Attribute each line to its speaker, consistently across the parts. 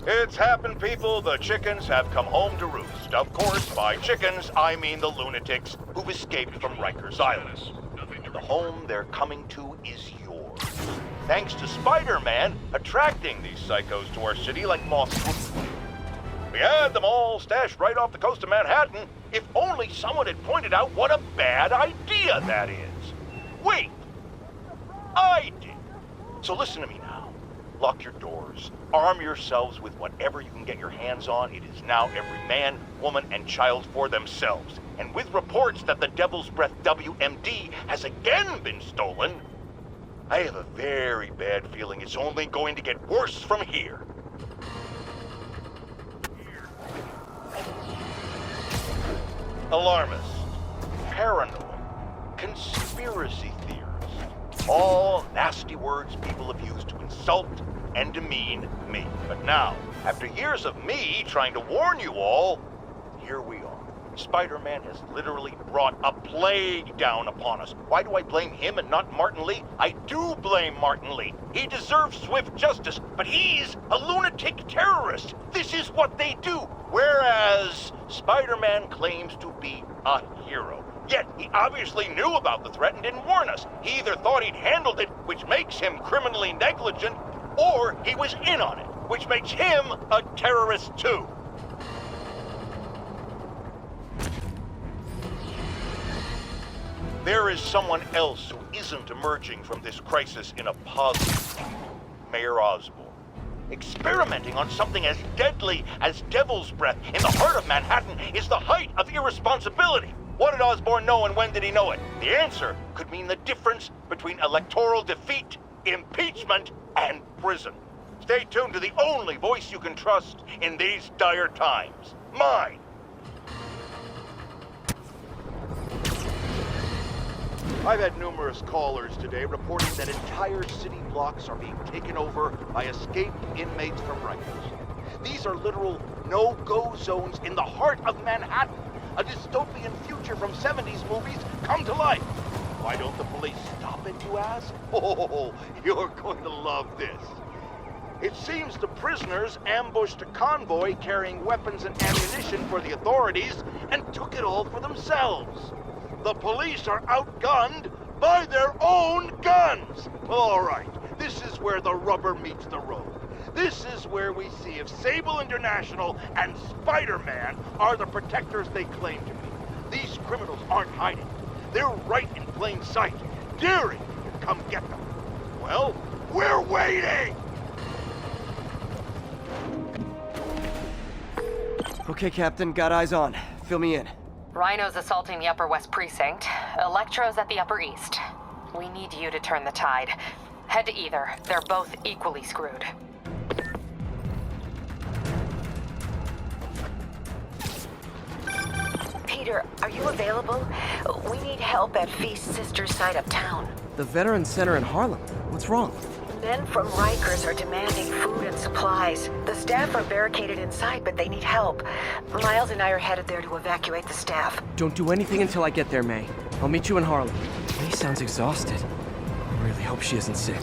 Speaker 1: It's happened, people. The chickens have come home to roost. Of course, by chickens, I mean the lunatics who've escaped from Rikers Island. The home they're coming to is yours. Thanks to Spider-Man attracting these psychos to our city like moths to a flame. We had them all stashed right off the coast of Manhattan, if only someone had pointed out what a bad idea that is. Wait! I did. So listen to me now. Lock your doors. Arm yourselves with whatever you can get your hands on. It is now every man, woman, and child for themselves. And with reports that the Devil's Breath WMD has again been stolen, I have a very bad feeling it's only going to get worse from here. Alarmist, paranoid, conspiracy theorist. All nasty words people have used to insult and demean me. But now, after years of me trying to warn you all, here we are. Spider-Man has literally brought a plague down upon us. Why do I blame him and not Martin Lee? I do blame Martin Lee. He deserves swift justice, but he's a lunatic terrorist. This is what they do. Whereas Spider-Man claims to be a hero. Yet he obviously knew about the threat and didn't warn us. He either thought he'd handled it, which makes him criminally negligent, or he was in on it, which makes him a terrorist too. There is someone else who isn't emerging from this crisis in a positive light. Mayor Osborn. Experimenting on something as deadly as Devil's Breath in the heart of Manhattan is the height of irresponsibility. What did Osborn know and when did he know it? The answer could mean the difference between electoral defeat, impeachment, and prison. Stay tuned to the only voice you can trust in these dire times. Mine. I've had numerous callers today reporting that entire city blocks are being taken over by escaped inmates from Rikers. These are literal no-go zones in the heart of Manhattan. A dystopian future from 70s movies come to life. Why don't the police stop it, you ask? Oh, you're going to love this. It seems the prisoners ambushed a convoy carrying weapons and ammunition for the authorities and took it all for themselves. The police are outgunned by their own guns. All right, this is where the rubber meets the road. This is where we see if Sable International and Spider-Man are the protectors they claim to be. These criminals aren't hiding. They're right in plain sight, daring you to come get them. Well, we're waiting!
Speaker 2: Okay, Captain, got eyes on. Fill me in.
Speaker 3: Rhino's assaulting the Upper West Precinct. Electro's at the Upper East. We need you to turn the tide. Head to either. They're both equally screwed.
Speaker 4: Peter, are you available? We need help at Feast Sisters' side of town.
Speaker 2: The Veterans Center in Harlem. What's wrong?
Speaker 4: Men from Rikers are demanding food and supplies. The staff are barricaded inside, but they need help. Miles and I are headed there to evacuate the staff.
Speaker 2: Don't do anything until I get there, May. I'll meet you in Harlem. May sounds exhausted. I really hope she isn't sick.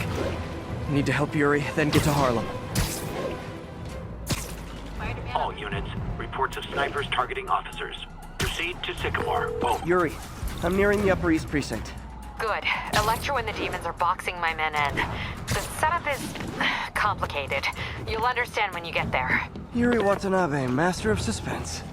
Speaker 2: Need to help Yuri, then get to Harlem.
Speaker 5: All units, reports of snipers targeting officers. Proceed to Sycamore. Boom.
Speaker 2: Yuri, I'm nearing the Upper East Precinct.
Speaker 3: Good. Electro and the demons are boxing my men in. The setup is complicated. You'll understand when you get there.
Speaker 2: Yuri Watanabe, master of suspense.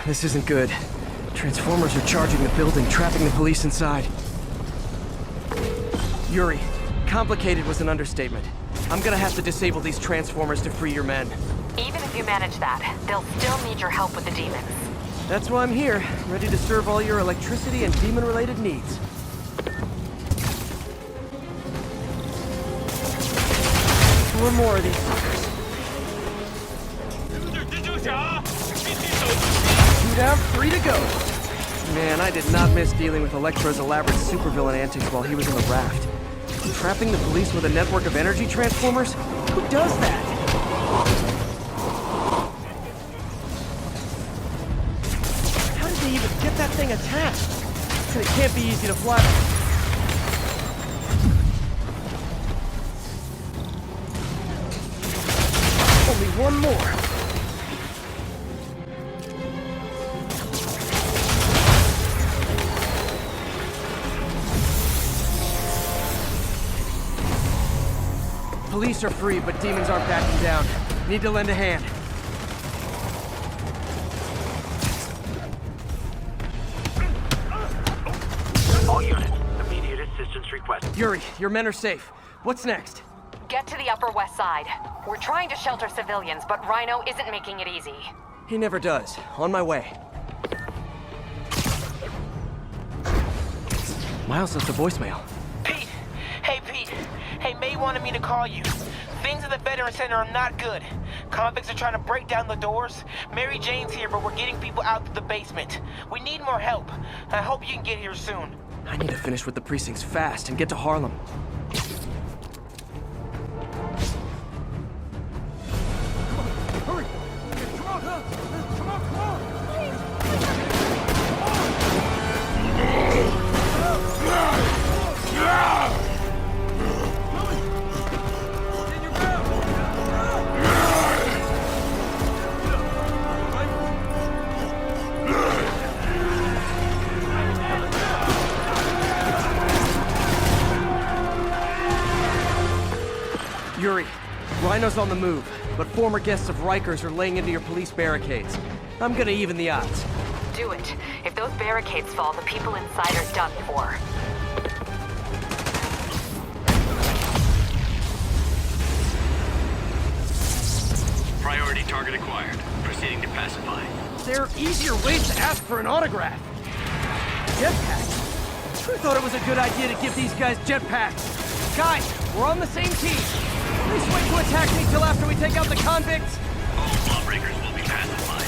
Speaker 2: This isn't good. Transformers are charging the building, trapping the police inside. Yuri, complicated was an understatement. I'm gonna have to disable these transformers to free your men.
Speaker 3: Even if you manage that, they'll still need your help with the demons.
Speaker 2: That's why I'm here, ready to serve all your electricity and demon-related needs. Four more of these suckers. Two down, 3 to go. Man, I did not miss dealing with Electro's elaborate supervillain antics while he was in the raft. Trapping the police with a network of energy transformers? Who does that? How did they even get that thing attached? And it can't be easy to fly. Only one more. Police are free, but demons aren't backing down. Need to lend a hand.
Speaker 5: All units, immediate assistance requested.
Speaker 2: Yuri, your men are safe. What's next?
Speaker 3: Get to the Upper West Side. We're trying to shelter civilians, but Rhino isn't making it easy.
Speaker 2: He never does. On my way. Miles left a voicemail.
Speaker 6: Pete! Hey, Pete. Hey, May wanted me to call you. Things at the Veteran Center are not good. Convicts are trying to break down the doors. Mary Jane's here, but we're getting people out to the basement. We need more help. I hope you can get here soon.
Speaker 2: I need to finish with the precincts fast and get to Harlem. Hurry! Come on! Come on! Come on! Yuri, Rhino's on the move, but former guests of Rikers are laying into your police barricades. I'm gonna even the odds.
Speaker 3: Do it. If those barricades fall, the people inside are done for.
Speaker 5: Priority target acquired. Proceeding to pacify.
Speaker 2: There are easier ways to ask for an autograph. Jetpacks? Who thought it was a good idea to give these guys jetpacks? Guys, we're on the same team. Please wait to attack me till after we take out the convicts.
Speaker 5: All lawbreakers will be pacified.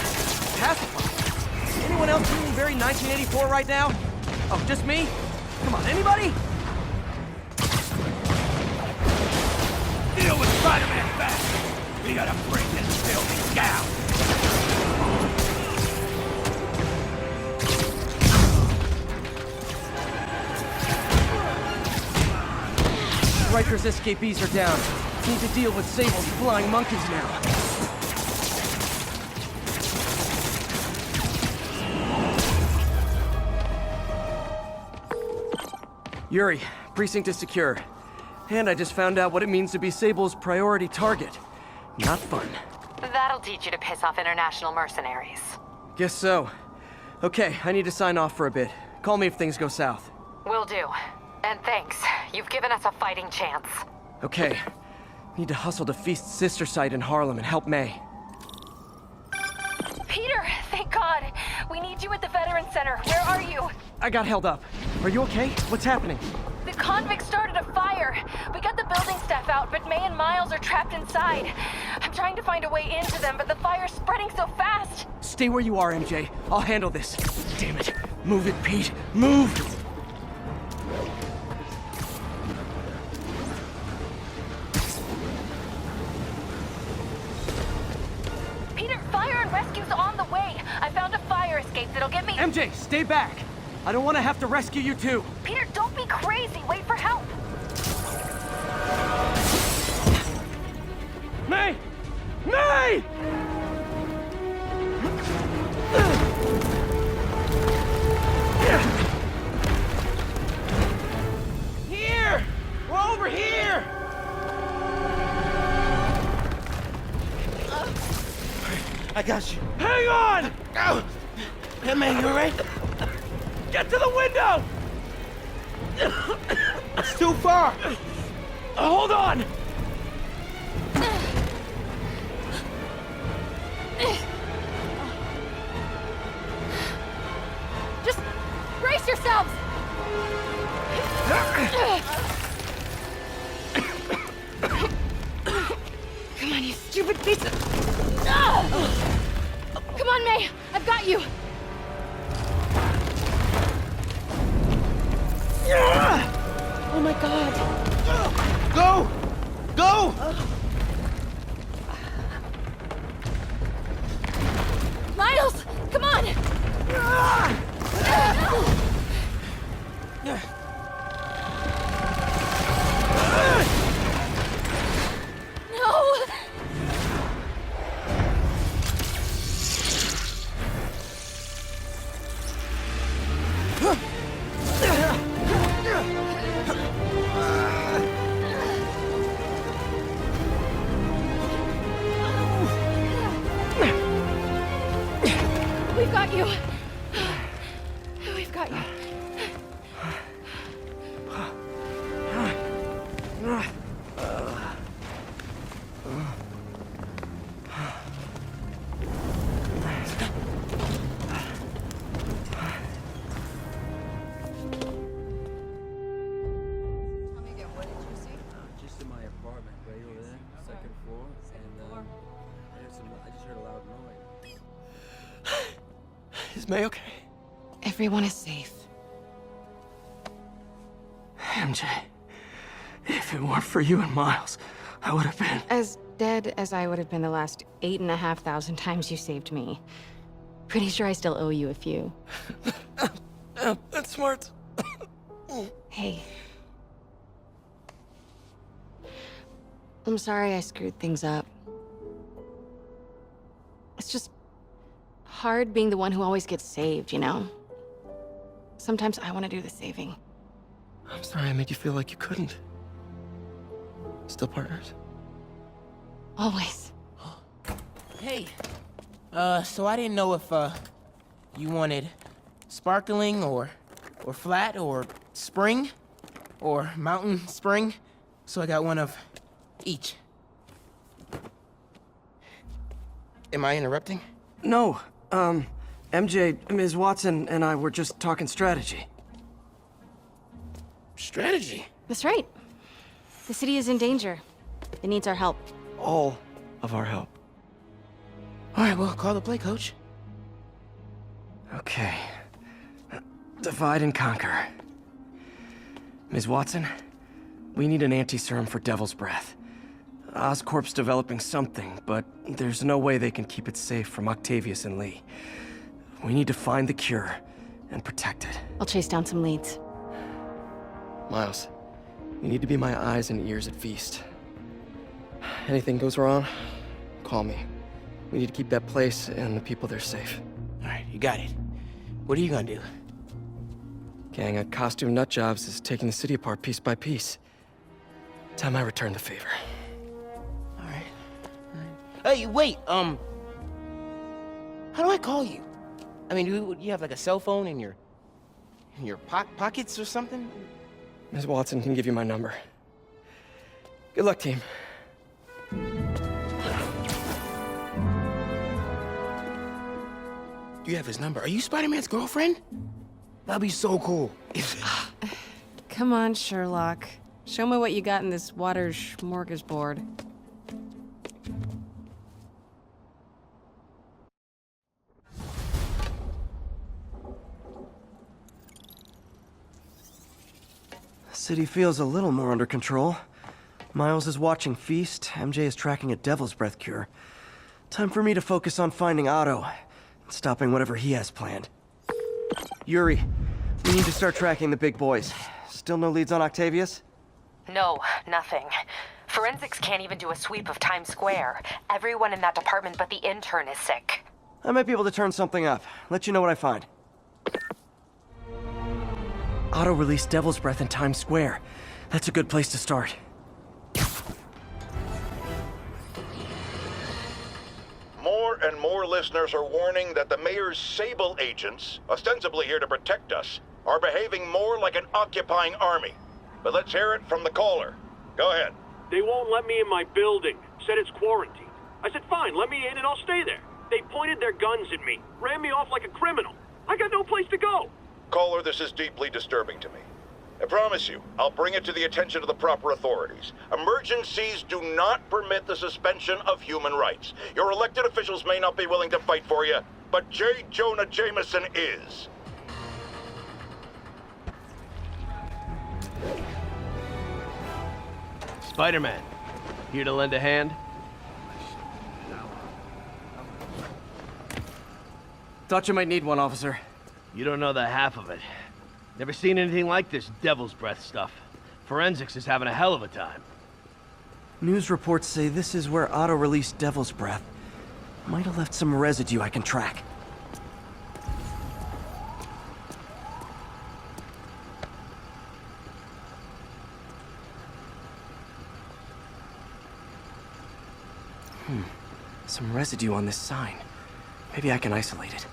Speaker 2: Pacified? Anyone else feeling very 1984 right now? Oh, just me? Come on, anybody?
Speaker 7: Deal with Spider-Man fast. We gotta bring this building down.
Speaker 2: Riker's escapees are down. Need to deal with Sable's flying monkeys now. Yuri, precinct is secure. And I just found out what it means to be Sable's priority target. Not fun.
Speaker 3: That'll teach you to piss off international mercenaries.
Speaker 2: Guess so. Okay, I need to sign off for a bit. Call me if things go south.
Speaker 3: Will do. And thanks. You've given us a fighting chance.
Speaker 2: Okay. Need to hustle to Feast's sister site in Harlem and help May.
Speaker 8: Peter, thank God. We need you at the Veteran Center. Where are you?
Speaker 2: I got held up. Are you okay? What's happening?
Speaker 8: The convicts started a fire. We got the building staff out, but May and Miles are trapped inside. I'm trying to find a way into them, but the fire's spreading so fast.
Speaker 2: Stay where you are, MJ. I'll handle this. Damn it. Move it, Pete. Move!
Speaker 8: Peter, fire and rescue's on the way. I found a fire escape that'll get me...
Speaker 2: MJ, stay back! I don't want to have to rescue you too.
Speaker 8: Peter, don't be crazy. Wait for help.
Speaker 2: May! May! Here! We're over here!
Speaker 6: I got you.
Speaker 2: Hang on!
Speaker 6: Oh. Hey, man, you alright?
Speaker 2: Get to the window!
Speaker 6: It's too far.
Speaker 2: Hold on!
Speaker 8: Just brace yourselves. Come on, you stupid piece of... Come on, May. I've got you. Oh my god.
Speaker 6: Go! Go!
Speaker 8: Miles, come on! No! We've got you. We've got you.
Speaker 2: Just in my apartment, right over there, second floor, and I just heard a loud noise. Is May okay?
Speaker 4: Everyone is safe.
Speaker 2: MJ, if it weren't for you and Miles, I would have been...
Speaker 4: As dead as I would have been the last 8,500 times you saved me. Pretty sure I still owe you a few.
Speaker 2: That's smart.
Speaker 4: Hey. I'm sorry I screwed things up. It's just hard being the one who always gets saved, you know? Sometimes I want to do the saving.
Speaker 2: I'm sorry I made you feel like you couldn't. Still partners?
Speaker 4: Always.
Speaker 6: Hey. So I didn't know if, you wanted sparkling or flat or spring or mountain spring. So I got one of each. Am I interrupting?
Speaker 2: No, MJ, Ms. Watson, and I were just talking strategy.
Speaker 6: Strategy?
Speaker 4: That's right. The city is in danger. It needs our help.
Speaker 2: All of our help.
Speaker 6: All right, well, call the play, coach.
Speaker 2: Okay. Divide and conquer. Ms. Watson, we need an anti-serum for Devil's Breath. Oscorp's developing something, but there's no way they can keep it safe from Octavius and Lee. We need to find the cure and protect it.
Speaker 4: I'll chase down some leads.
Speaker 2: Miles, you need to be my eyes and ears at Feast. Anything goes wrong, call me. We need to keep that place and the people there safe.
Speaker 6: All right, you got it. What are you gonna do?
Speaker 2: Gang of costume nutjobs is taking the city apart piece by piece. Time I return the favor.
Speaker 6: All right. Hey, wait, how do I call you? I mean, do you have like a cell phone in your pockets or something?
Speaker 2: Ms. Watson can give you my number. Good luck, team.
Speaker 6: You have his number. Are you Spider-Man's girlfriend? That'd be so cool.
Speaker 4: Come on, Sherlock. Show me what you got in this water smorgasbord.
Speaker 9: City feels a little more under control. Miles is watching Feast, MJ is tracking a Devil's Breath cure. Time for me to focus on finding Otto and stopping whatever he has planned. Yuri, we need to start tracking the big boys. Still no leads on Octavius?
Speaker 3: No, nothing. Forensics can't even do a sweep of Times Square. Everyone in that department but the intern is sick.
Speaker 9: I might be able to turn something up. Let you know what I find. Otto released Devil's Breath in Times Square. That's a good place to start.
Speaker 1: More and more listeners are warning that the mayor's Sable agents, ostensibly here to protect us, are behaving more like an occupying army. But let's hear it from the caller. Go ahead.
Speaker 10: They won't let me in my building. Said it's quarantined. I said, fine, let me in and I'll stay there. They pointed their guns at me, ran me off like a criminal. I got no place to go.
Speaker 1: Caller, this is deeply disturbing to me. I promise you, I'll bring it to the attention of the proper authorities. Emergencies do not permit the suspension of human rights. Your elected officials may not be willing to fight for you, but J. Jonah Jameson is.
Speaker 2: Spider-Man. Here to lend a hand? Thought you might need one, officer.
Speaker 11: You don't know the half of it. Never seen anything like this Devil's Breath stuff. Forensics is having a hell of a time.
Speaker 9: News reports say this is where Otto released Devil's Breath. Might have left some residue I can track. Some residue on this sign. Maybe I can isolate it.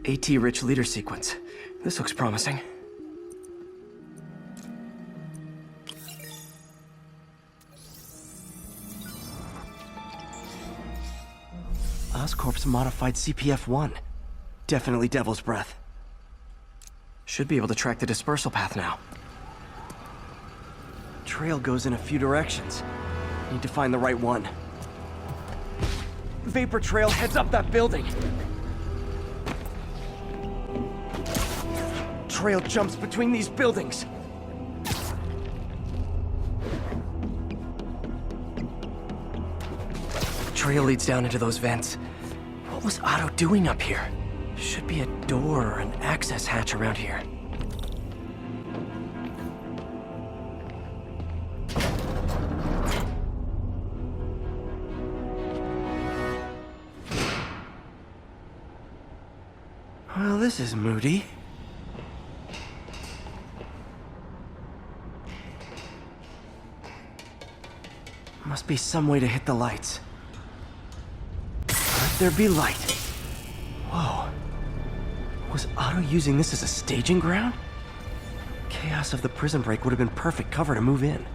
Speaker 9: AT-rich leader sequence. This looks promising. Oscorp's modified CPF-1. Definitely Devil's Breath. Should be able to track the dispersal path now. Trail goes in a few directions. Need to find the right one. Vapor trail heads up that building. Trail jumps between these buildings. Trail leads down into those vents. What was Otto doing up here? Should be a door or an access hatch around here. Well, this is moody. Must be some way to hit the lights. Let there be light. Whoa. Was Otto using this as a staging ground? Chaos of the prison break would have been perfect cover to move in.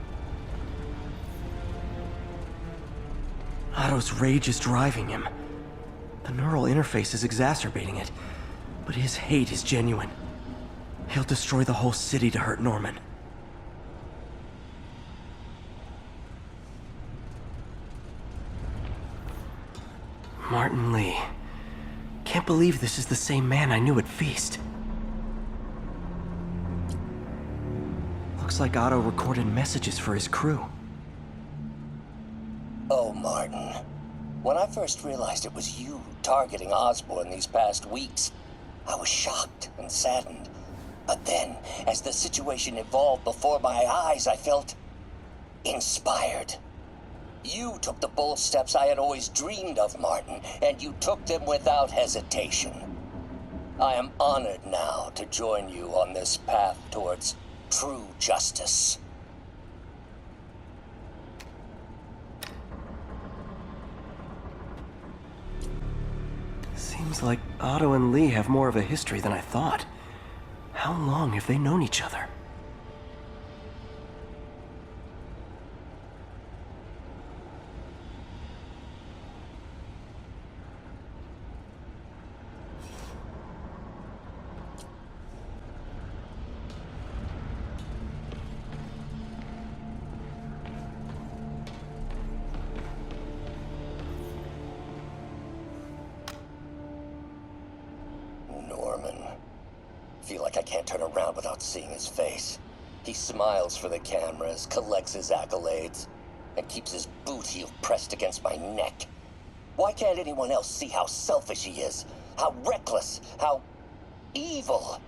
Speaker 9: Otto's rage is driving him. The neural interface is exacerbating it, but his hate is genuine. He'll destroy the whole city to hurt Norman. Martin Lee. Can't believe this is the same man I knew at Feast. Looks like Otto recorded messages for his crew.
Speaker 12: Oh, Martin. When I first realized it was you targeting Osborn these past weeks, I was shocked and saddened. But then, as the situation evolved before my eyes, I felt inspired. You took the bold steps I had always dreamed of, Martin, and you took them without hesitation. I am honored now to join you on this path towards true justice.
Speaker 9: Seems like Otto and Lee have more of a history than I thought. How long have they known each other?
Speaker 12: Feel like I can't turn around without seeing his face. He smiles for the cameras, collects his accolades, and keeps his boot heel pressed against my neck. Why can't anyone else see how selfish he is? How reckless? How evil?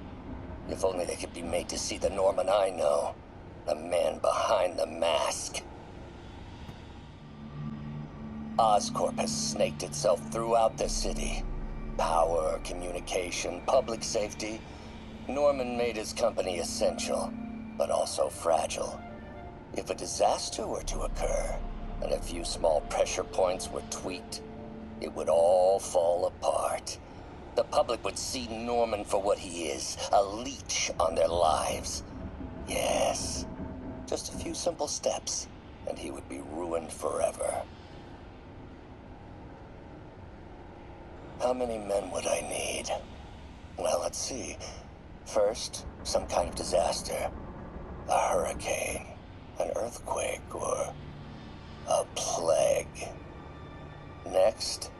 Speaker 12: If only they could be made to see the Norman I know. The man behind the mask. Oscorp has snaked itself throughout the city. Power, communication, public safety. Norman made his company essential, but also fragile. If a disaster were to occur, and a few small pressure points were tweaked, it would all fall apart. The public would see Norman for what he is, a leech on their lives. Yes, just a few simple steps, and he would be ruined forever. How many men would I need? Well, let's see. First, some kind of disaster. A hurricane, an earthquake, or a plague. Next,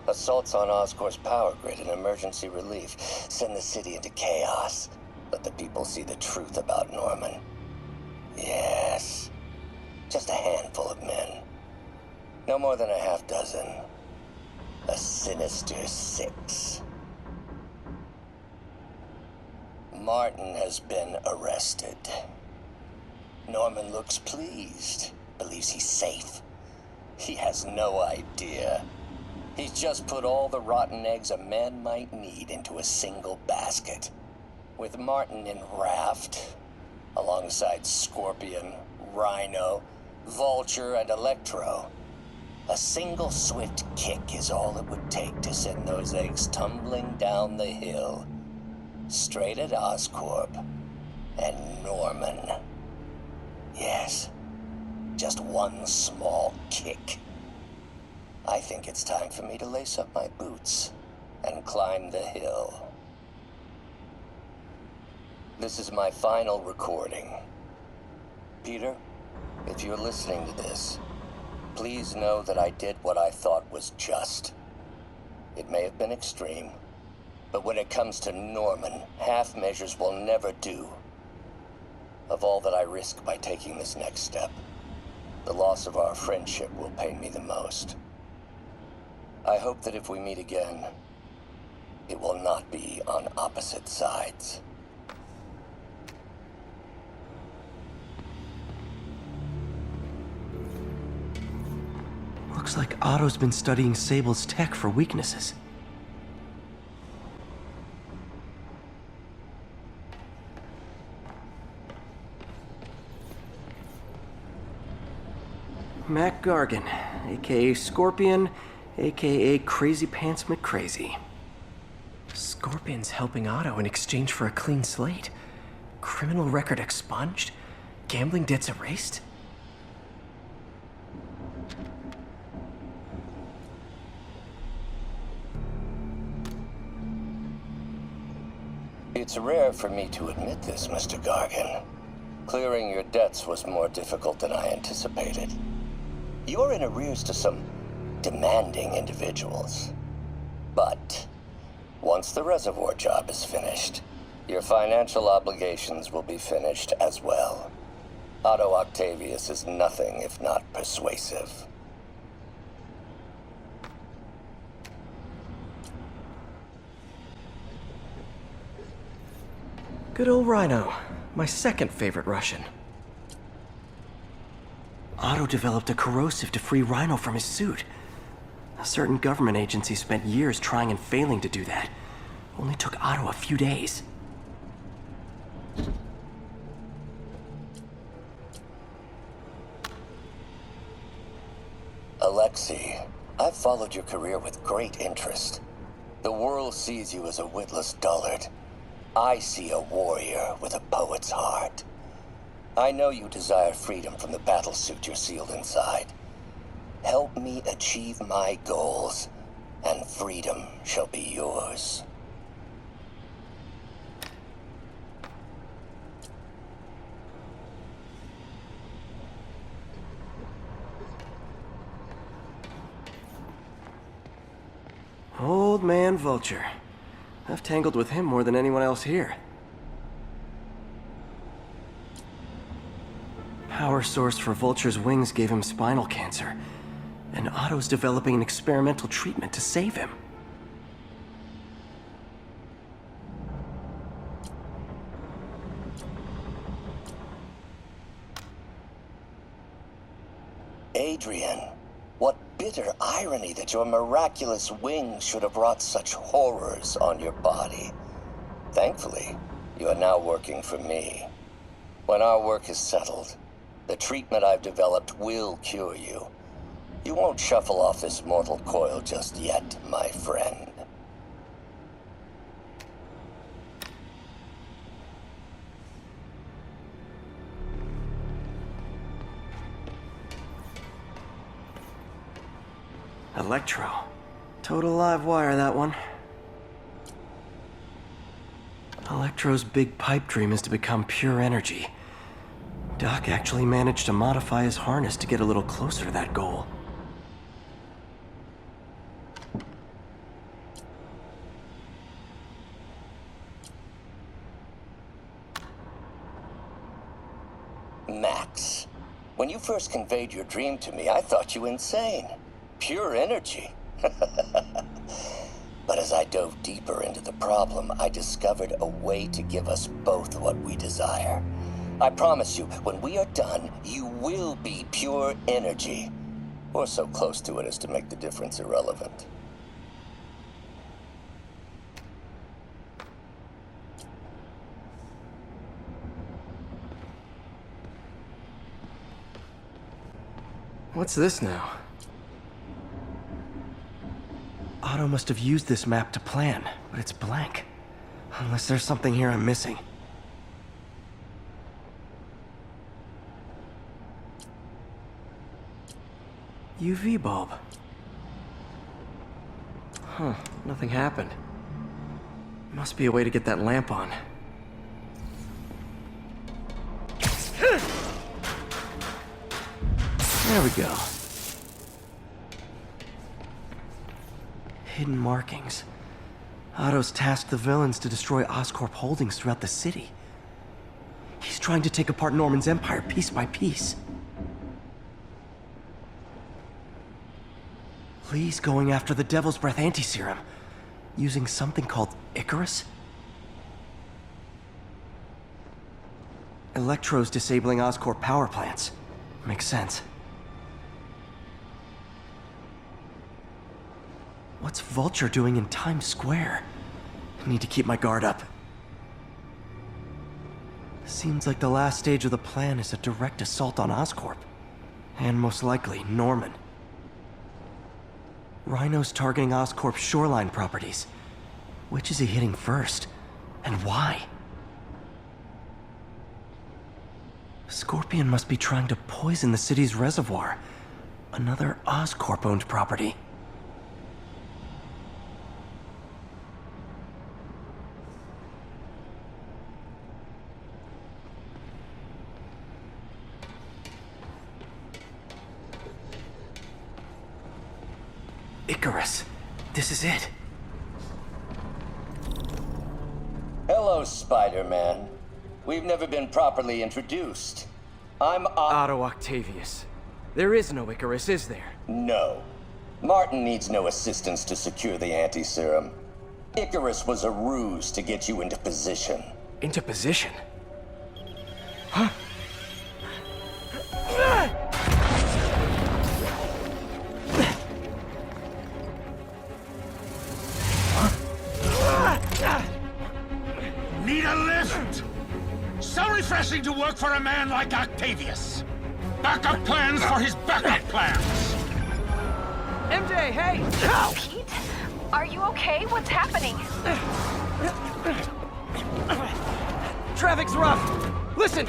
Speaker 12: assaults on Oscorp's power grid and emergency relief send the city into chaos. let the people see the truth about Norman. Yes, just a handful of men. No more than a half dozen. A sinister 6. Martin has been arrested. Norman looks pleased, believes he's safe. He has no idea. He's just put all the rotten eggs a man might need into a single basket. With Martin in raft, alongside Scorpion, Rhino, Vulture, and Electro, a single swift kick is all it would take to send those eggs tumbling down the hill, straight at Oscorp and Norman. Yes, just one small kick. I think it's time for me to lace up my boots and climb the hill. This is my final recording. Peter, if you're listening to this, please know that I did what I thought was just. It may have been extreme, but when it comes to Norman, half measures will never do. Of all that I risk by taking this next step, the loss of our friendship will pain me the most. I hope that if we meet again, it will not be on opposite sides.
Speaker 9: Looks like Otto's been studying Sable's tech for weaknesses. Mac Gargan, aka Scorpion, aka Crazy Pants McCrazy. Scorpion's helping Otto in exchange for a clean slate. Criminal record expunged? Gambling debts erased?
Speaker 12: It's rare for me to admit this, Mr. Gargan. Clearing your debts was more difficult than I anticipated. You're in arrears to some demanding individuals. But once the reservoir job is finished, your financial obligations will be finished as well. Otto Octavius is nothing if not persuasive.
Speaker 9: Good old Rhino, my second favorite Russian. Otto developed a corrosive to free Rhino from his suit. A certain government agency spent years trying and failing to do that. Only took Otto a few days.
Speaker 12: Alexei, I've followed your career with great interest. The world sees you as a witless dullard. I see a warrior with a poet's heart. I know you desire freedom from the battlesuit you're sealed inside. Help me achieve my goals, and freedom shall be yours.
Speaker 9: Old man Vulture. I've tangled with him more than anyone else here. Power source for Vulture's wings gave him spinal cancer, and Otto's developing an experimental treatment to save him.
Speaker 12: Adrian, what bitter irony that your miraculous wings should have wrought such horrors on your body. Thankfully, you are now working for me. When our work is settled, the treatment I've developed will cure you. You won't shuffle off this mortal coil just yet, my friend.
Speaker 9: Electro. Total live wire, that one. Electro's big pipe dream is to become pure energy. Doc actually managed to modify his harness to get a little closer to that goal.
Speaker 12: Max. When you first conveyed your dream to me, I thought you insane. Pure energy. But as I dove deeper into the problem, I discovered a way to give us both what we desire. I promise you, when we are done, you will be pure energy. Or so close to it as to make the difference irrelevant.
Speaker 9: What's this now? Otto must have used this map to plan, but it's blank. Unless there's something here I'm missing. UV bulb. Huh, nothing happened. Must be a way to get that lamp on. There we go. Hidden markings. Otto's tasked the villains to destroy Oscorp holdings throughout the city. He's trying to take apart Norman's empire piece by piece. Lee's going after the Devil's Breath anti-serum, using something called Icarus? Electro's disabling Oscorp power plants. Makes sense. What's Vulture doing in Times Square? I need to keep my guard up. Seems like the last stage of the plan is a direct assault on Oscorp. And most likely, Norman. Rhino's targeting Oscorp's shoreline properties. Which is he hitting first? And why? Scorpion must be trying to poison the city's reservoir. Another Oscorp-owned property. Icarus. This is it.
Speaker 12: Hello, Spider-Man. We've never been properly introduced. I'm
Speaker 2: Otto Octavius. There is no Icarus, is there?
Speaker 12: No. Martin needs no assistance to secure the anti-serum. Icarus was a ruse to get you into position.
Speaker 2: Into position? Huh?
Speaker 7: Need a lift? So refreshing to work for a man like Octavius. Backup plans for his backup plans.
Speaker 2: MJ, hey!
Speaker 8: Pete? Are you okay? What's happening?
Speaker 2: Traffic's rough. Listen,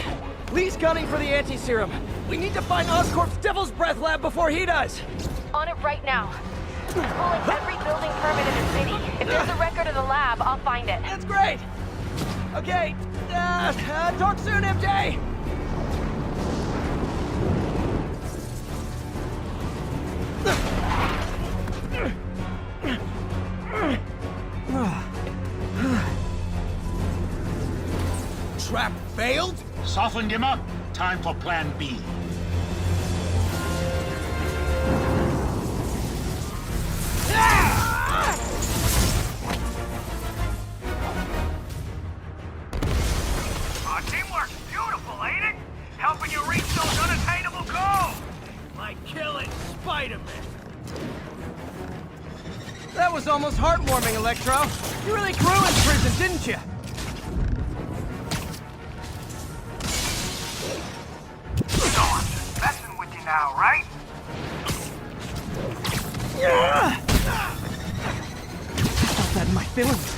Speaker 2: Lee's gunning for the anti-serum. We need to find Oscorp's Devil's Breath lab before he does.
Speaker 8: On it right now. Pulling every building permit in the city. If there's a record of the lab, I'll find it.
Speaker 2: That's great! Okay, talk soon, MJ!
Speaker 7: Trap failed? Softened him up. Time for plan B.
Speaker 10: Teamwork's beautiful, ain't it? Helping you reach those unattainable goals!
Speaker 2: Like killing Spider-Man. That was almost heartwarming, Electro. You really grew in prison, didn't you?
Speaker 10: So I'm just messing with you now, right?
Speaker 2: I felt that in my feelings.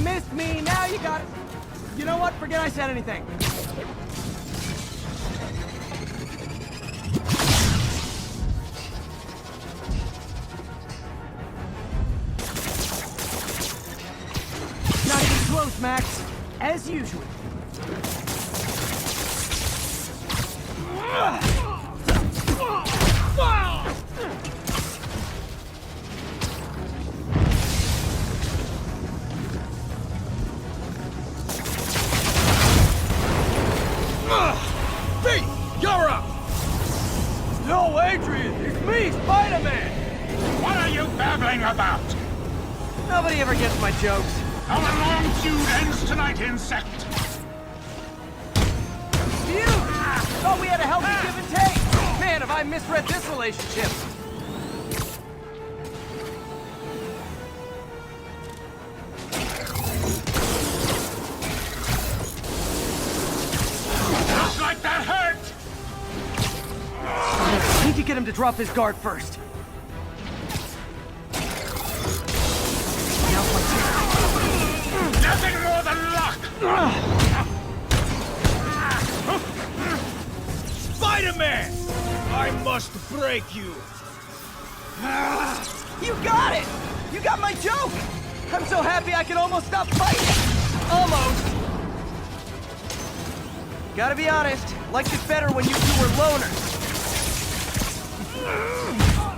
Speaker 2: Missed me, now you got it. You know what? Forget I said anything. Not even close, Max. As usual. Pete, you're up! No, Adrian, it's me, Spider-Man!
Speaker 7: What are you babbling about?
Speaker 2: Nobody ever gets my jokes.
Speaker 7: Our long feud ends tonight, insect.
Speaker 2: You! Thought we had a healthy give and take. Man, have I misread this relationship.
Speaker 7: Looks like that hurt!
Speaker 2: I need to get him to drop his guard first. Now's my chance.
Speaker 7: Nothing more than luck!
Speaker 2: Spider-Man! I must break you. You got it! You got my joke! I'm so happy I can almost stop fighting! Almost! Gotta be honest, liked it better when you two were loners.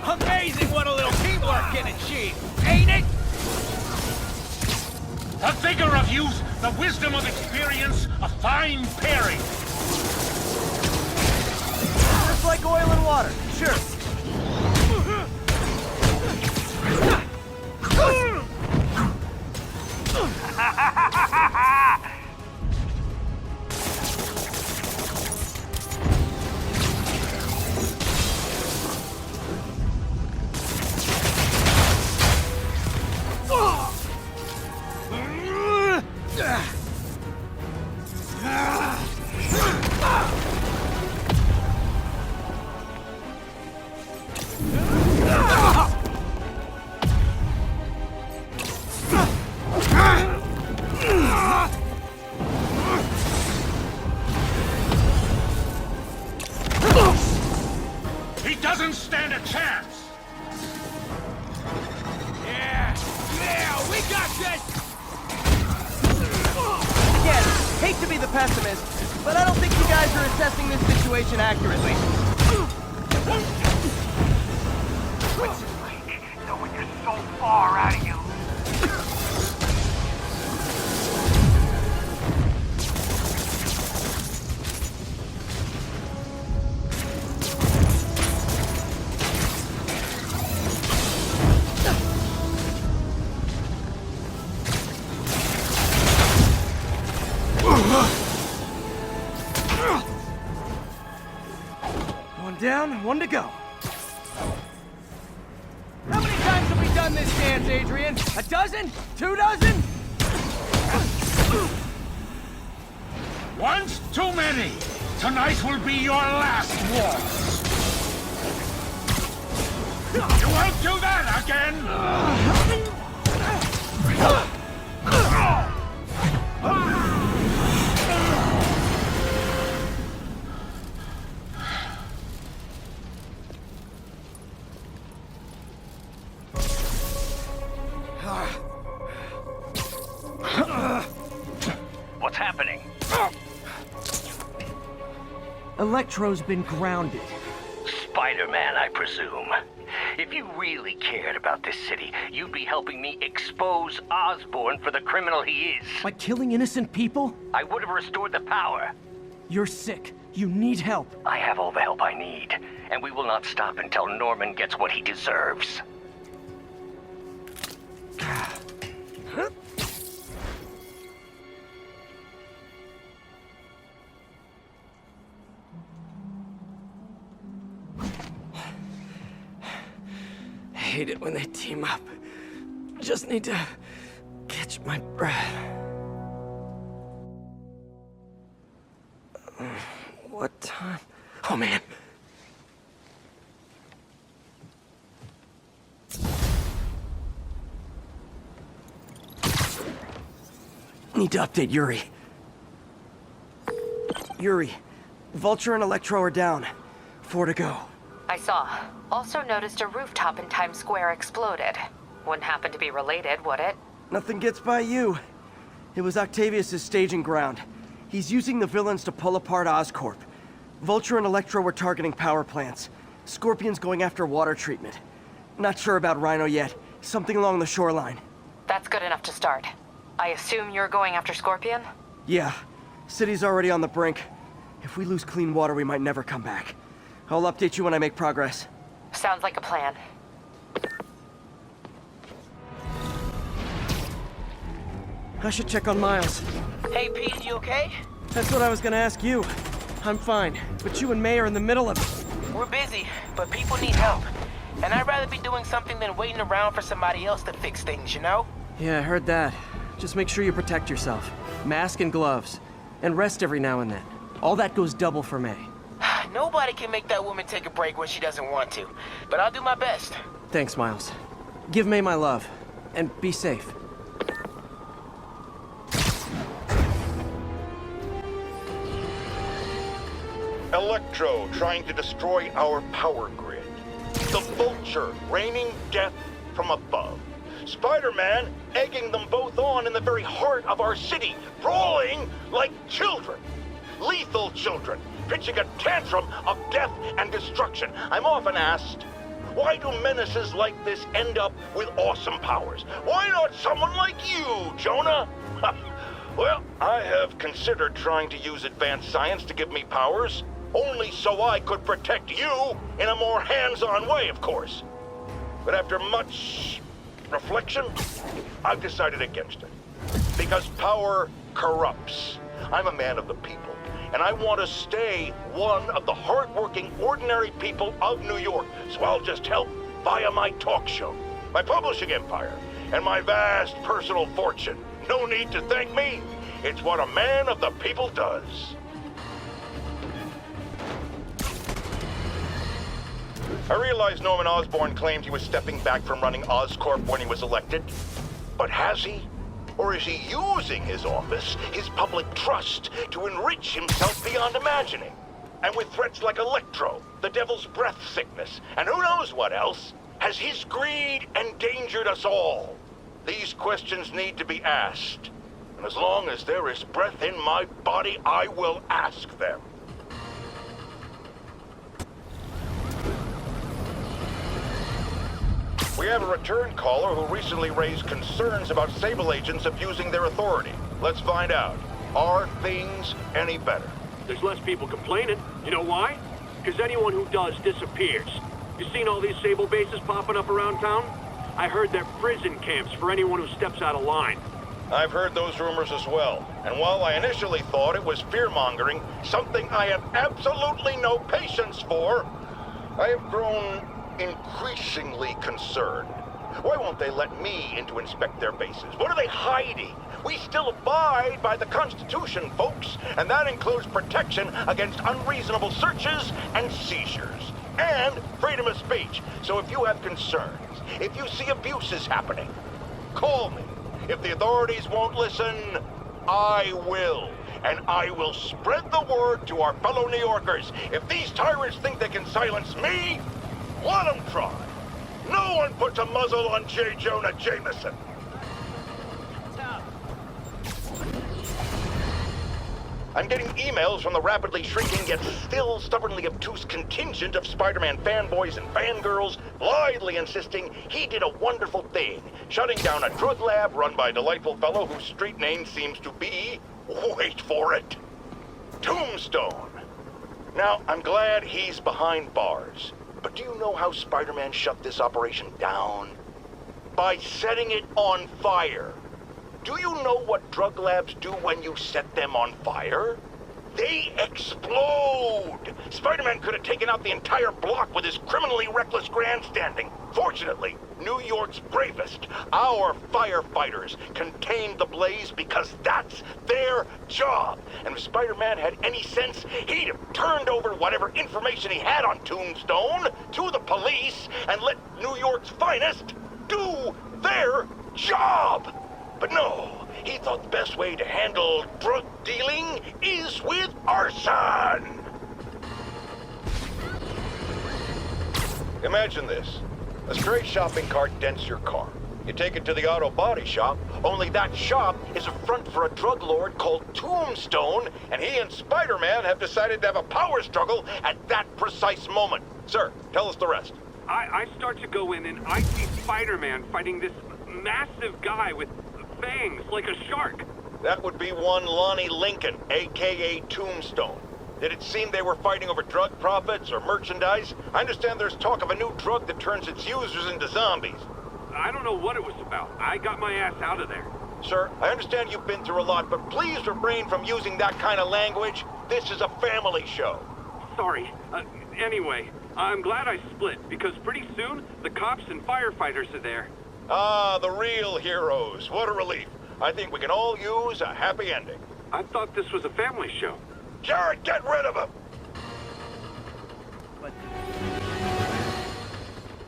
Speaker 2: Amazing what a little teamwork can achieve, ain't it?
Speaker 7: The vigor of youth, the wisdom of experience, a fine pairing.
Speaker 2: Just like oil and water, sure.
Speaker 7: He doesn't stand a chance!
Speaker 2: Yeah, we got this! Again, hate to be the pessimist, but I don't think you guys are assessing this situation accurately.
Speaker 13: What's it like, knowing you're so far out of your
Speaker 2: One down, one to go. How many times have we done this dance, Adrian? A dozen? 2 dozen?
Speaker 7: Once too many! Tonight will be your last waltz! You won't do that again!
Speaker 13: What's happening?
Speaker 2: Electro's been grounded.
Speaker 13: Spider-Man, I presume. If you really cared about this city, you'd be helping me expose Osborn for the criminal he is.
Speaker 2: By killing innocent people?
Speaker 13: I would have restored the power.
Speaker 2: You're sick. You need help.
Speaker 13: I have all the help I need, and we will not stop until Norman gets what he deserves.
Speaker 9: I hate it when they team up. Just need to catch my breath. What time? Oh, man. Need to update Yuri. Yuri, Vulture and Electro are down. 4 to go.
Speaker 3: I saw. Also noticed a rooftop in Times Square exploded. Wouldn't happen to be related, would it?
Speaker 9: Nothing gets by you. It was Octavius' staging ground. He's using the villains to pull apart Oscorp. Vulture and Electro were targeting power plants. Scorpion's going after water treatment. Not sure about Rhino yet. Something along the shoreline.
Speaker 3: That's good enough to start. I assume you're going after Scorpion?
Speaker 9: Yeah. City's already on the brink. If If we lose clean water, we might never come back. I'll update you when I make progress.
Speaker 3: Sounds like a plan.
Speaker 9: I should check on Miles.
Speaker 6: Hey, Pete, you okay?
Speaker 9: That's what I was gonna ask you. I'm fine, but you and May are in the middle of it.
Speaker 6: We're busy, but people need help. And I'd rather be doing something than waiting around for somebody else to fix things, you know?
Speaker 9: Yeah, I heard that. Just make sure you protect yourself. Mask and gloves. And rest every now and then. All that goes double for May.
Speaker 6: Nobody can make that woman take a break when she doesn't want to. But I'll do my best.
Speaker 9: Thanks, Miles. Give May my love. And be safe.
Speaker 1: Electro trying to destroy our power grid. The Vulture raining death from above. Spider-Man egging them both on in the very heart of our city, brawling like children. Lethal children, pitching a tantrum of death and destruction. I'm often asked, why do menaces like this end up with awesome powers? Why not someone like you, Jonah? Well, I have considered trying to use advanced science to give me powers, only so I could protect you in a more hands-on way, of course. But after much reflection, I've decided against it. Because power corrupts. I'm a man of the people, and I want to stay one of the hard-working, ordinary people of New York, so I'll just help via my talk show, my publishing empire, and my vast personal fortune. No need to thank me. It's what a man of the people does. I realize Norman Osborn claimed he was stepping back from running Oscorp when he was elected. But has he? Or is he using his office, his public trust, to enrich himself beyond imagining? And with threats like Electro, the Devil's Breath sickness, and who knows what else, has his greed endangered us all? These questions need to be asked. And as long as there is breath in my body, I will ask them. We have a return caller who recently raised concerns about Sable agents abusing their authority. Let's find out. Are things any better?
Speaker 10: There's less people complaining. You know why? Because anyone who does disappears. You seen all these Sable bases popping up around town? I heard they're prison camps for anyone who steps out of line.
Speaker 1: I've heard those rumors as well. And while I initially thought it was fear-mongering, something I have absolutely no patience for, I have grown increasingly concerned. Why won't they let me in to inspect their bases? What are they hiding? We still abide by the Constitution, folks, and that includes protection against unreasonable searches and seizures, and freedom of speech. So if you have concerns, if you see abuses happening, call me. If the authorities won't listen, I will. And I will spread the word to our fellow New Yorkers. If these tyrants think they can silence me, let them try. No one puts a muzzle on J. Jonah Jameson. I'm getting emails from the rapidly shrinking yet still stubbornly obtuse contingent of Spider-Man fanboys and fangirls blithely insisting he did a wonderful thing, shutting down a drug lab run by a delightful fellow whose street name seems to be, wait for it, Tombstone. Now, I'm glad he's behind bars. But do you know how Spider-Man shut this operation down? By setting it on fire. Do you know what drug labs do when you set them on fire? They explode! Spider-Man could have taken out the entire block with his criminally reckless grandstanding. Fortunately, New York's bravest, our firefighters, contained the blaze because that's their job. And if Spider-Man had any sense, he'd have turned over whatever information he had on Tombstone to the police and let New York's finest do their job. But no, he thought the best way to handle drug dealing is with arson. Imagine this. A stray shopping cart dents your car. You take it to the auto body shop, only that shop is a front for a drug lord called Tombstone, and he and Spider-Man have decided to have a power struggle at that precise moment. Sir, tell us the rest.
Speaker 10: I start to go in and I see Spider-Man fighting this massive guy with fangs like a shark.
Speaker 1: That would be one Lonnie Lincoln, a.k.a. Tombstone. Did it seem they were fighting over drug profits or merchandise? I understand there's talk of a new drug that turns its users into zombies.
Speaker 10: I don't know what it was about. I got my ass out of there.
Speaker 1: Sir, I understand you've been through a lot, but please refrain from using that kind of language. This is a family show.
Speaker 10: Sorry. Anyway, I'm glad I split, because pretty soon, the cops and firefighters are there.
Speaker 1: Ah, the real heroes. What a relief. I think we can all use a happy ending.
Speaker 10: I thought this was a family show.
Speaker 1: Jared, get rid of him!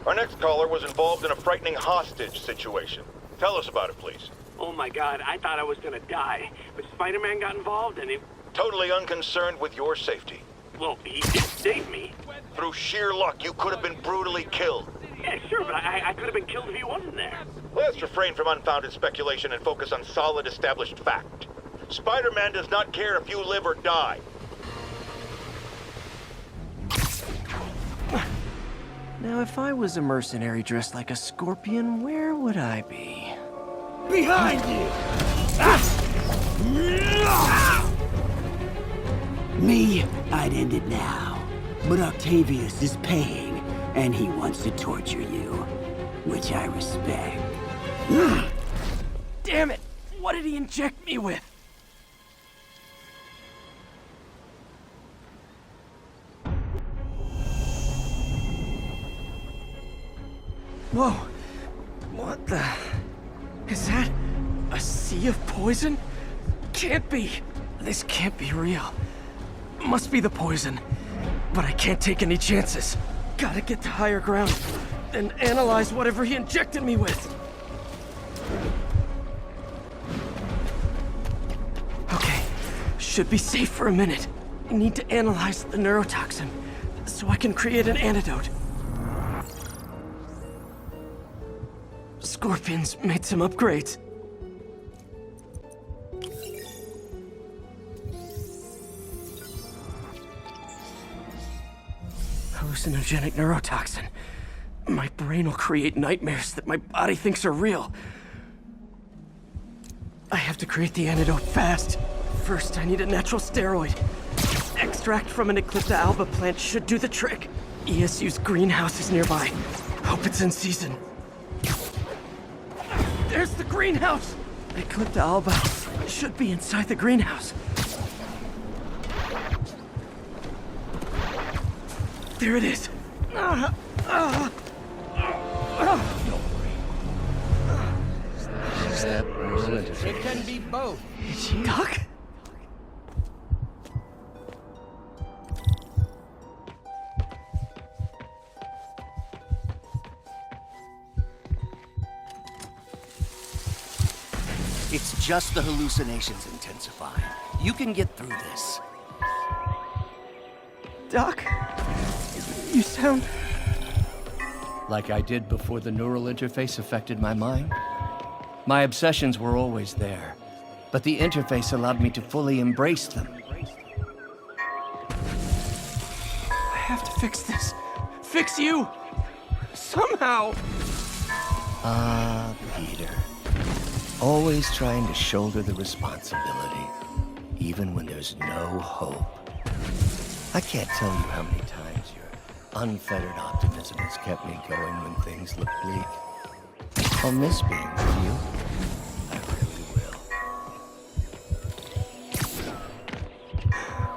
Speaker 1: Our next caller was involved in a frightening hostage situation. Tell us about it, please.
Speaker 10: Oh my god, I thought I was gonna die. But Spider-Man got involved and
Speaker 1: Totally unconcerned with your safety.
Speaker 10: Well, he did save me.
Speaker 1: Through sheer luck, you could have been brutally killed.
Speaker 10: Yeah, sure, but I could have been killed if he wasn't there.
Speaker 1: Let's refrain from unfounded speculation and focus on solid established fact. Spider-Man does not care if you live or die.
Speaker 2: Now, if I was a mercenary dressed like a scorpion, where would I be?
Speaker 7: Behind you!
Speaker 14: Me, I'd end it now. But Octavius is paying, and he wants to torture you. Which I respect.
Speaker 2: Damn it! What did he inject me with? Whoa! What the... Is that a sea of poison? Can't be. This can't be real. Must be the poison. But I can't take any chances. Gotta get to higher ground and analyze whatever he injected me with. Okay, should be safe for a minute. Need to analyze the neurotoxin so I can create an antidote. Scorpions made some upgrades. Hallucinogenic neurotoxin. My brain will create nightmares that my body thinks are real. I have to create the antidote fast. First, I need a natural steroid. Extract from an Eclipta alba plant should do the trick. ESU's greenhouse is nearby. Hope it's in season. There's the greenhouse! Eclipta alba should be inside the greenhouse. There it is.
Speaker 11: It can be both.
Speaker 2: Doc?
Speaker 14: It's just the hallucinations intensifying. You can get through this.
Speaker 2: Doc? You sound...
Speaker 11: Like I did before the neural interface affected my mind? My obsessions were always there, but the interface allowed me to fully embrace them.
Speaker 2: I have to fix this. Fix you! Somehow!
Speaker 11: Ah, Peter. Always trying to shoulder the responsibility, even when there's no hope. I can't tell you how many times your unfettered optimism has kept me going when things look bleak. I'll miss being with you. I really will.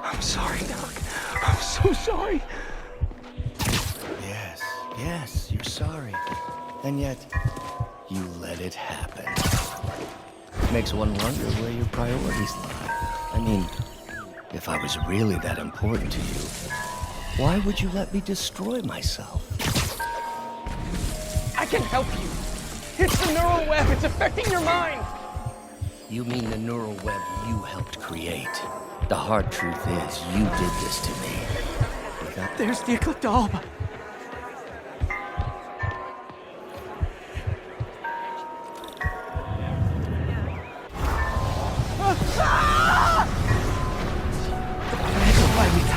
Speaker 2: I'm sorry, Doc. I'm so sorry.
Speaker 11: Yes, you're sorry. And yet, you let it happen. Makes one wonder where your priorities lie. I mean, if I was really that important to you, why would you let me destroy myself?
Speaker 2: I can help you. It's the neural web. It's affecting your mind.
Speaker 11: You mean the neural web you helped create? The hard truth is, you did this to me.
Speaker 2: There's the Eclipta alba.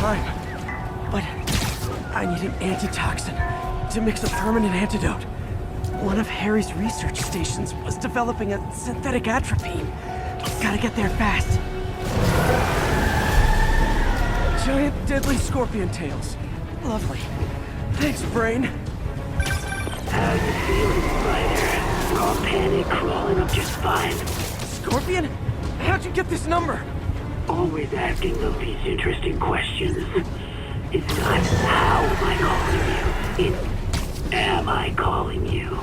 Speaker 2: Time. But I need an antitoxin to mix a permanent antidote. One of Harry's research stations was developing a synthetic atropine. Gotta get there fast. Giant deadly scorpion tails. Lovely. Thanks, Brain.
Speaker 14: How's it feeling, Spider? Raw panic crawling up just fine.
Speaker 2: Scorpion? How'd you get this number?
Speaker 14: Always asking these interesting questions. It's not how am I calling you, it's am I calling you.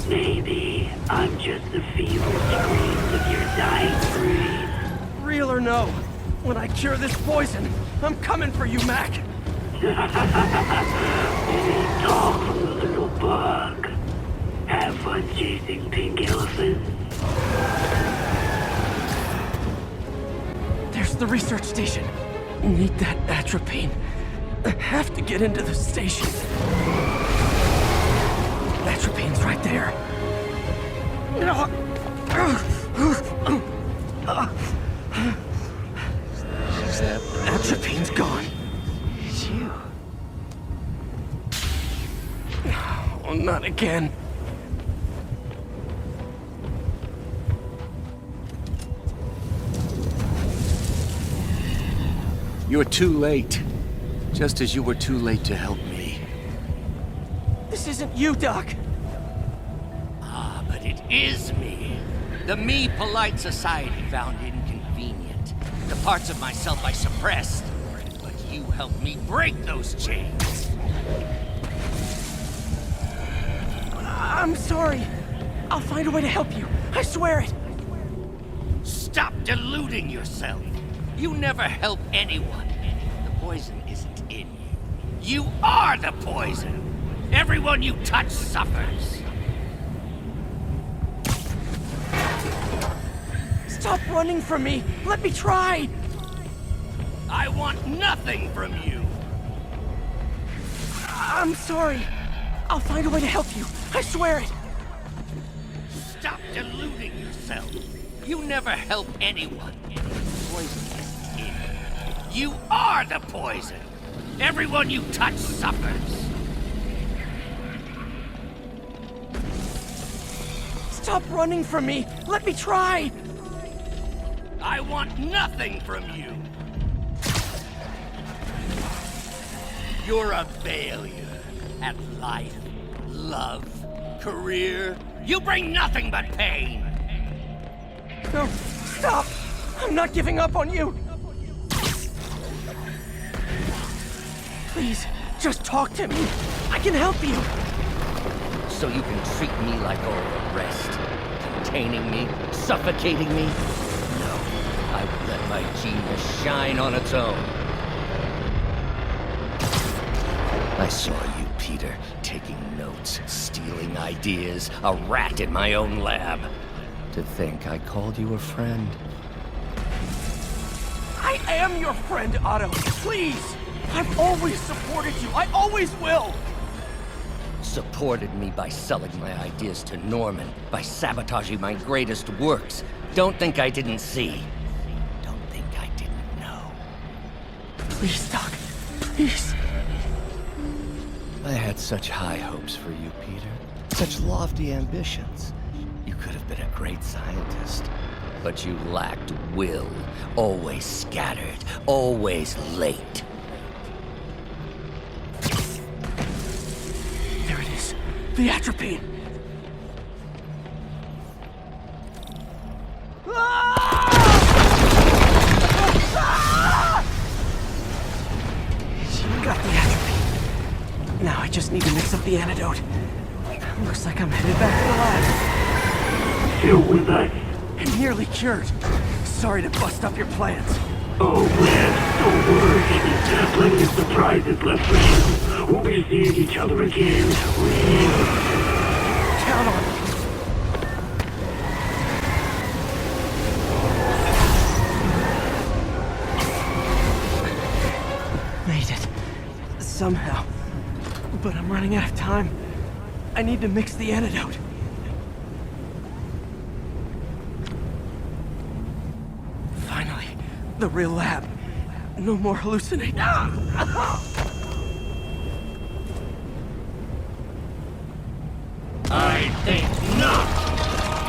Speaker 14: Maybe I'm just the feeble screams of your dying brain.
Speaker 2: Real or no, when I cure this poison, I'm coming for you, Mac.
Speaker 14: Only talk from the little bug. Have fun chasing pink elephants.
Speaker 2: There's the research station. Need that atropine. I have to get into the station. Atropine's right there. Atropine's gone.
Speaker 14: It's you.
Speaker 2: Oh, not again.
Speaker 11: You're too late. Just as you were too late to help me.
Speaker 2: This isn't you, Doc.
Speaker 13: Ah, but it is me. The me polite society found inconvenient. The parts of myself I suppressed. But you helped me break those chains.
Speaker 2: I'm sorry. I'll find a way to help you. I swear it.
Speaker 13: Stop deluding yourself. You never help anyone. The poison isn't in you. You are the poison. Everyone you touch suffers.
Speaker 2: Stop running from me. Let me try.
Speaker 13: I want nothing from you.
Speaker 2: I'm sorry. I'll find a way to help you. I swear it.
Speaker 13: Stop deluding yourself. You never help anyone. The poison isn't in you. You are the poison. Everyone you touch suffers.
Speaker 2: Stop running from me. Let me try.
Speaker 13: I want nothing from you. You're a failure at life, love, career. You bring nothing but pain.
Speaker 2: No, stop. I'm not giving up on you. Please, just talk to me. I can help you.
Speaker 13: So you can treat me like all the rest. Containing me, suffocating me. No, I will let my genius shine on its own. I saw you, Peter, taking notes, stealing ideas, a rat in my own lab. To think I called you a friend.
Speaker 2: I am your friend, Otto. Please. I've always supported you. I always will.
Speaker 13: Supported me by selling my ideas to Norman, by sabotaging my greatest works. Don't think I didn't see. Don't think I didn't know.
Speaker 2: Please, Doc. Please.
Speaker 11: I had such high hopes for you, Peter. Such lofty ambitions. You could have been a great scientist.
Speaker 13: But you lacked will. Always scattered. Always late.
Speaker 2: There it is. The atropine. Got the atropine. Now I just need to mix up the antidote. Looks like I'm headed back to the lab.
Speaker 14: Still with us?
Speaker 2: And nearly cured. Sorry to bust up your plans.
Speaker 14: Oh, man, don't worry. Plenty of surprises left for you. We'll be seeing each other again.
Speaker 2: Count on me. Made it. Somehow. But I'm running out of time. I need to mix the antidote. Finally, the real lab. No more hallucinating.
Speaker 15: I think not.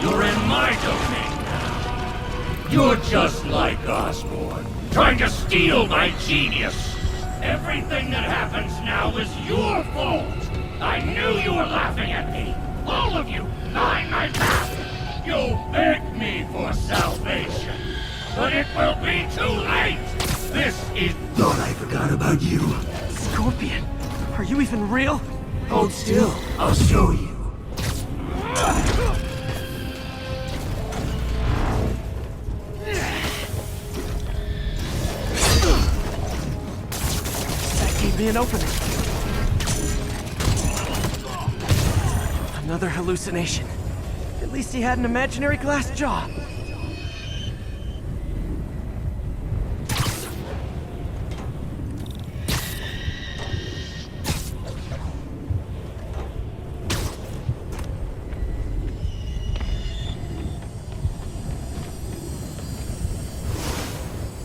Speaker 15: You're in my domain now. You're just like Osborn.
Speaker 7: trying to steal my genius. Everything that happens now is your fault. I knew you were laughing at me. All of you, behind my back. You begged me for salvation, but it will be too late. This is...
Speaker 14: Thought I forgot about you.
Speaker 2: Scorpion, are you even real?
Speaker 14: Hold still, I'll show you.
Speaker 2: That gave me an opening. Another hallucination. At least he had an imaginary glass jaw.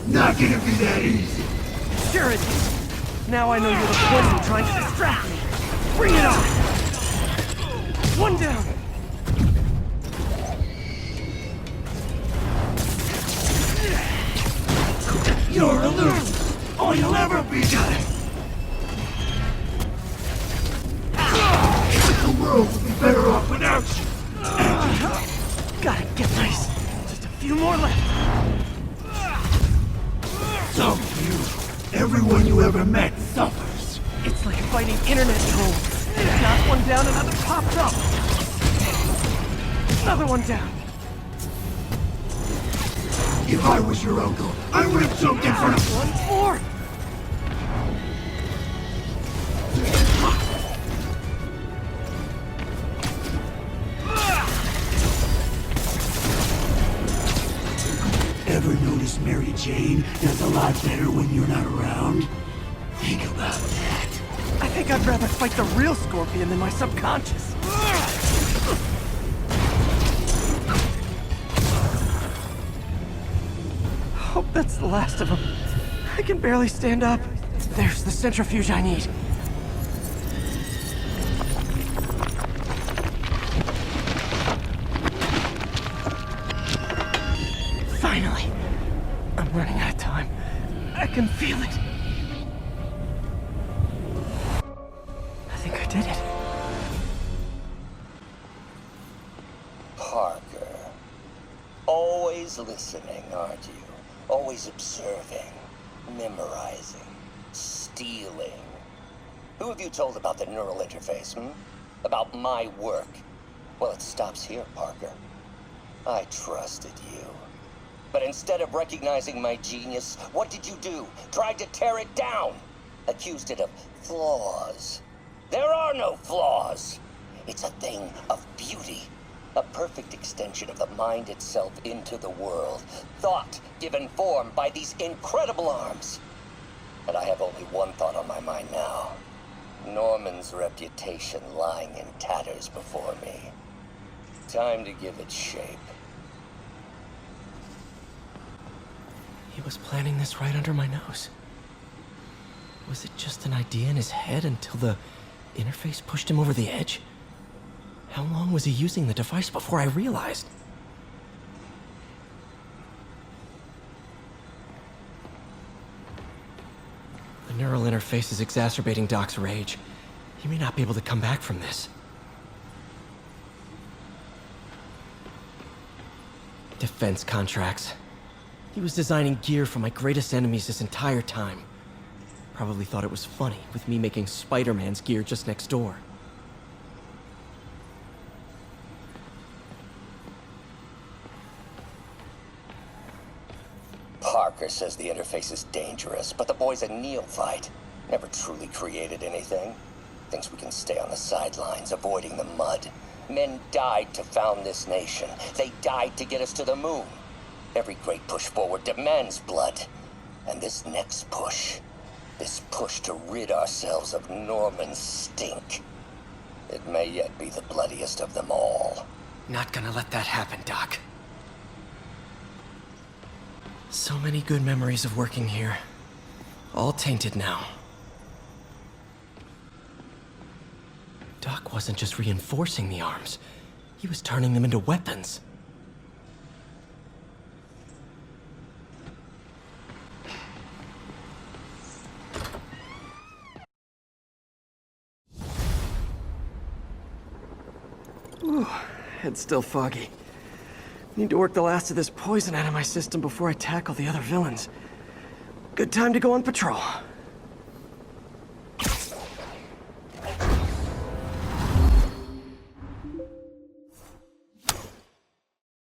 Speaker 14: Not gonna be that easy.
Speaker 2: Sure it is. Now I know you're the poison trying to distract me. Bring it on! One down!
Speaker 14: You're a loser! All you'll ever be, guys! The world would be better off without you!
Speaker 2: Gotta get nice. Just a few more left.
Speaker 14: So few. Everyone you ever met suffers.
Speaker 2: It's like fighting internet trolls. Knock one down, another pops up. Another one down.
Speaker 14: If I was your uncle, I would have jumped in front of...
Speaker 2: One more!
Speaker 14: Ever notice Mary Jane does a lot better when you're not around? Think about that.
Speaker 2: I think I'd rather fight the real Scorpion than my subconscious. Hope that's the last of them. I can barely stand up. There's the centrifuge I need. Finally. I'm running out of time. I can feel it. I think I did it.
Speaker 12: Parker. Always listening, aren't you? Always observing, memorizing, stealing. Who have you told about the neural interface, About my work? Well, it stops here, Parker. I trusted you. But instead of recognizing my genius, what did you do? Tried to tear it down. Accused it of flaws. There are no flaws. It's a thing of beauty. A perfect extension of the mind itself into the world. Thought given form by these incredible arms. And I have only one thought on my mind now. Norman's reputation lying in tatters before me. Time to give it shape.
Speaker 2: He was planning this right under my nose. Was it just an idea in his head until the interface pushed him over the edge? How long was he using the device before I realized? The neural interface is exacerbating Doc's rage. He may not be able to come back from this. Defense contracts. He was designing gear for my greatest enemies this entire time. Probably thought it was funny, with me making Spider-Man's gear just next door.
Speaker 12: Parker says the interface is dangerous, but the boy's a neophyte. Never truly created anything. Thinks we can stay on the sidelines, avoiding the mud. Men died to found this nation. They died to get us to the moon. Every great push forward demands blood. And this next push, this push to rid ourselves of Norman's stink, it may yet be the bloodiest of them all.
Speaker 2: Not gonna let that happen, Doc. So many good memories of working here. All tainted now. Doc wasn't just reinforcing the arms. He was turning them into weapons.
Speaker 9: Whew, head's still foggy. Need to work the last of this poison out of my system before I tackle the other villains. Good time to go on patrol.